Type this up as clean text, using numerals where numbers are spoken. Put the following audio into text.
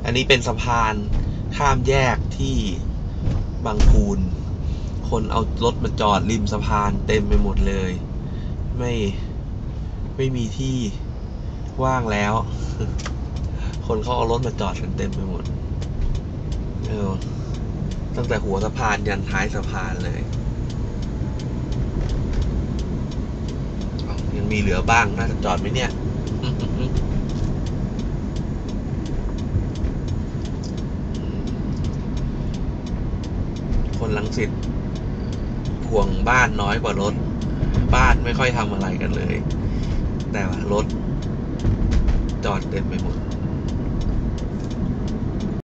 อันนี้เป็นสะพานข้ามแยกที่บางพูนคนเอารถมาจอดริมสะพานเต็มไปหมดเลยไม่มีที่ว่างแล้ว คนเขาเอารถมาจอดกันเต็มไปหมดตั้งแต่หัวสะพานยันท้ายสะพานเลยยังมีเหลือบ้างน่าจะจอดไหมเนี่ย คนรังสิตห่วงบ้านน้อยกว่ารถบ้านไม่ค่อยทำอะไรกันเลยแต่ว่ารถจอดเต็มไปหมด